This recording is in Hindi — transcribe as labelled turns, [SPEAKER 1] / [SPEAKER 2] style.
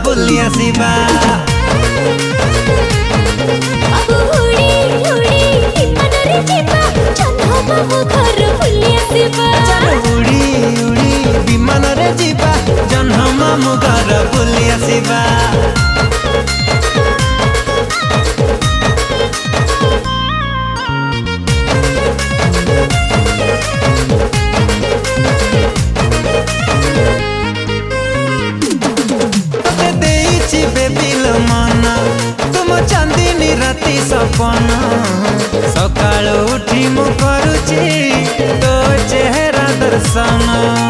[SPEAKER 1] बुली आसिबा।
[SPEAKER 2] बाबू उड़ी उड़ी विमानरे जिबा जह्न मामु घर बुली आसिबा।
[SPEAKER 1] उड़ी उड़ी विमान रे जीवा जह्न मामु घर बुली आसिबा। चांदनी राति सपना सकाळ उठी मु करुची तो चेहरा दर्शन।